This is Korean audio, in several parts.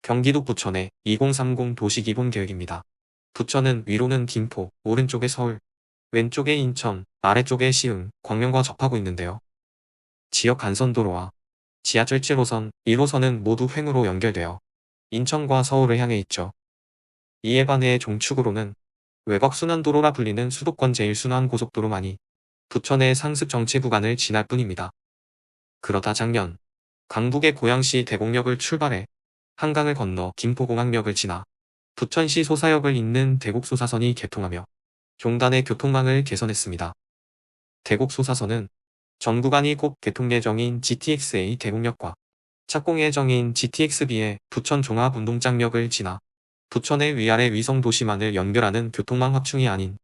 경기도 부천의 2030 도시기본계획입니다. 부천은 위로는 김포, 오른쪽에 서울, 왼쪽에 인천, 아래쪽에 시흥, 광명과 접하고 있는데요. 지역 간선도로와 지하철 7호선, 1호선은 모두 횡으로 연결되어 인천과 서울을 향해 있죠. 이에 반해 종축으로는 외곽순환도로라 불리는 수도권 제1순환고속도로만이 부천의 상습 정체 구간을 지날 뿐입니다. 그러다 작년 강북의 고양시 대곡역을 출발해 한강을 건너 김포공항역을 지나 부천시 소사역을 잇는 대곡소사선이 개통하며 종단의 교통망을 개선했습니다. 대곡소사선은 전 구간이 곧 개통 예정인 GTX-A 대곡역과 착공 예정인 GTX-B의 부천 종합운동장역을 지나 부천의 위아래 위성도시만을 연결하는 교통망 확충이 아닌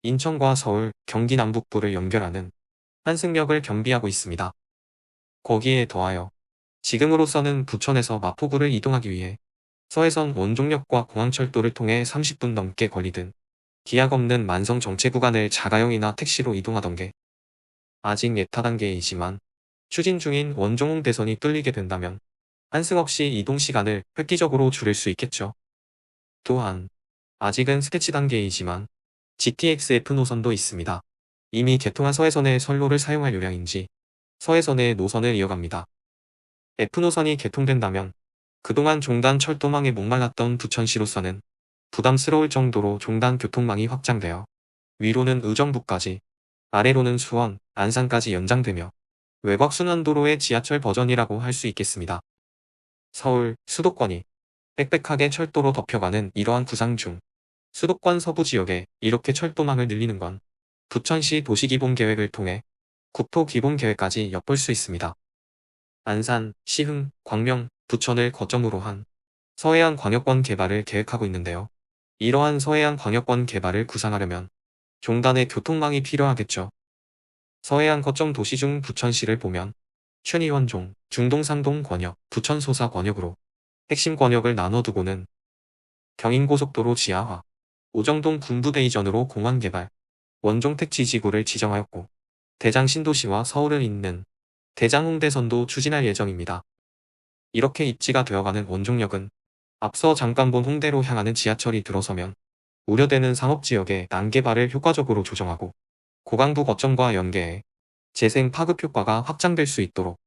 인천과 서울, 경기 남북부를 연결하는 한승역을 겸비하고 있습니다. 거기에 더하여 지금으로서는 부천에서 마포구를 이동하기 위해 서해선 원종역과 공항철도를 통해 30분 넘게 걸리든 기약 없는 만성 정체 구간을 자가용이나 택시로 이동하던 게 아직 예타 단계이지만 추진 중인 원종홍 대선이 뚫리게 된다면 한승 없이 이동 시간을 획기적으로 줄일 수 있겠죠. 또한 아직은 스케치 단계이지만 GTX-F 노선도 있습니다. 이미 개통한 서해선의 선로를 사용할 요량인지 서해선의 노선을 이어갑니다. F노선이 개통된다면 그동안 종단 철도망에 목말랐던 부천시로서는 부담스러울 정도로 종단 교통망이 확장되어 위로는 의정부까지, 아래로는 수원, 안산까지 연장되며 외곽순환도로의 지하철 버전이라고 할 수 있겠습니다. 서울, 수도권이 빽빽하게 철도로 덮여가는 이러한 구상 중 수도권 서부 지역에 이렇게 철도망을 늘리는 건 부천시 도시기본계획을 통해 국토기본계획까지 엿볼 수 있습니다. 안산, 시흥, 광명, 부천을 거점으로 한 서해안 광역권 개발을 계획하고 있는데요. 이러한 서해안 광역권 개발을 구상하려면 종단의 교통망이 필요하겠죠. 서해안 거점 도시 중 부천시를 보면 최니원종, 중동상동 권역, 부천소사 권역으로 핵심 권역을 나눠두고는 경인고속도로 지하화, 오정동 군부대 이전으로 공항 개발, 원종택지 지구를 지정하였고 대장 신도시와 서울을 잇는 대장 홍대선도 추진할 예정입니다. 이렇게 입지가 되어가는 원종역은 앞서 잠깐 본 홍대로 향하는 지하철이 들어서면 우려되는 상업지역의 난개발을 효과적으로 조정하고 고강도 거점과 연계해 재생 파급 효과가 확장될 수 있도록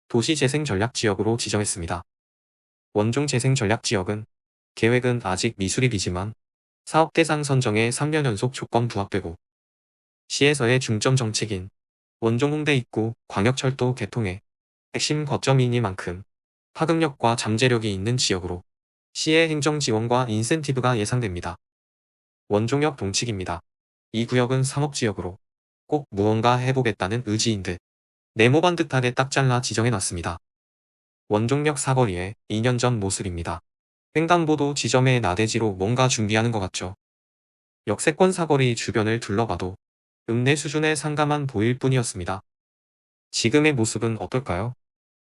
도시재생전략지역으로 지정했습니다. 원종재생전략지역은 계획은 아직 미수립이지만 사업 대상 선정에 3년 연속 조건 부합되고 시에서의 중점 정책인 원종 홍대 입구 광역철도 개통에 핵심 거점이니만큼 파급력과 잠재력이 있는 지역으로 시의 행정 지원과 인센티브가 예상됩니다. 원종역 동측입니다. 이 구역은 상업지역으로 꼭 무언가 해보겠다는 의지인 듯 네모반 듯하게 딱 잘라 지정해놨습니다. 원종역 사거리에 2년 전 모습입니다. 횡단보도 지점의 나대지로 뭔가 준비하는 것 같죠. 역세권 사거리 주변을 둘러봐도 읍내 수준의 상가만 보일 뿐이었습니다. 지금의 모습은 어떨까요?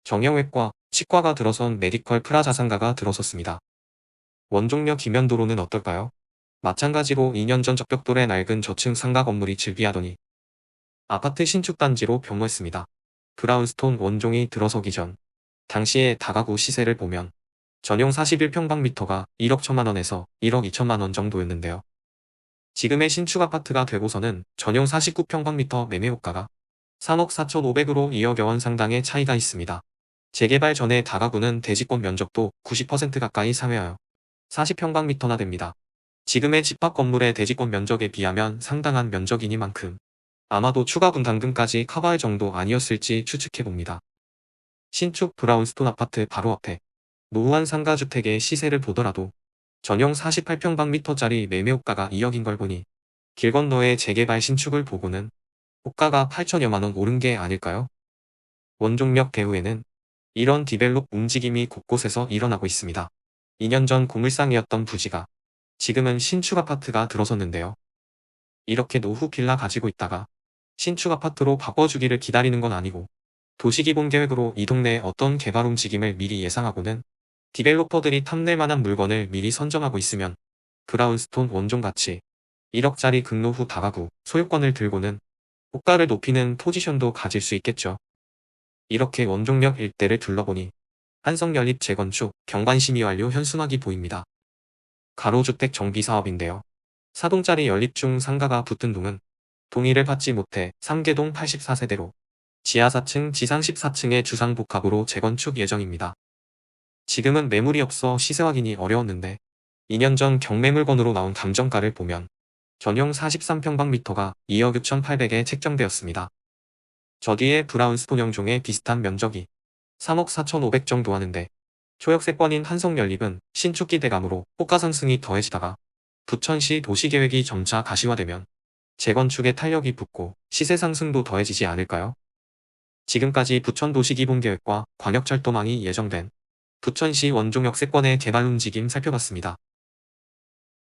정형외과, 치과가 들어선 메디컬 프라자 상가가 들어섰습니다. 원종역 김현도로는 어떨까요? 마찬가지로 2년 전 적벽돌의 낡은 저층 상가 건물이 즐비하더니 아파트 신축 단지로 변모했습니다. 브라운스톤 원종이 들어서기 전 당시의 다가구 시세를 보면 전용 41평방미터가 1억 1천만원에서 1억 2천만원 정도였는데요. 지금의 신축 아파트가 되고서는 전용 49평방미터 매매호가가 3억 4천5백으로 2억여 원 상당의 차이가 있습니다. 재개발 전에 다가구는 대지권 면적도 90% 가까이 상회하여 40평방미터나 됩니다. 지금의 집합 건물의 대지권 면적에 비하면 상당한 면적이니만큼 아마도 추가 분담금까지 커버할 정도 아니었을지 추측해봅니다. 신축 브라운스톤 아파트 바로 앞에 노후한 상가주택의 시세를 보더라도 전용 48평방미터짜리 매매호가가 2억인 걸 보니 길 건너의 재개발 신축을 보고는 호가가 8천여만원 오른 게 아닐까요? 원종역 배후에는 이런 디벨롭 움직임이 곳곳에서 일어나고 있습니다. 2년 전 고물상이었던 부지가 지금은 신축 아파트가 들어섰는데요. 이렇게 노후 빌라 가지고 있다가 신축 아파트로 바꿔주기를 기다리는 건 아니고 도시기본계획으로 이 동네에 어떤 개발 움직임을 미리 예상하고는 디벨로퍼들이 탐낼 만한 물건을 미리 선정하고 있으면 브라운스톤 원종같이 1억짜리 극노후 다가구 소유권을 들고는 호가를 높이는 포지션도 가질 수 있겠죠. 이렇게 원종역 일대를 둘러보니 한성연립 재건축, 경관심의 완료 현수막이 보입니다. 가로주택 정비사업인데요. 4동짜리 연립 중 상가가 붙은 동은 동의를 받지 못해 3개동 84세대로 지하 4층, 지상 14층의 주상복합으로 재건축 예정입니다. 지금은 매물이 없어 시세 확인이 어려웠는데 2년 전 경매물건으로 나온 감정가를 보면 전용 43평방미터가 2억 6,800에 책정되었습니다. 저 뒤에 브라운스톤 형종의 비슷한 면적이 3억 4,500 정도 하는데 초역세권인 한성연립은 신축 기대감으로 호가 상승이 더해지다가 부천시 도시계획이 점차 가시화되면 재건축에 탄력이 붙고 시세 상승도 더해지지 않을까요? 지금까지 부천 도시기본계획과 광역철도망이 예정된 부천시 원종역세권의 개발 움직임 살펴봤습니다.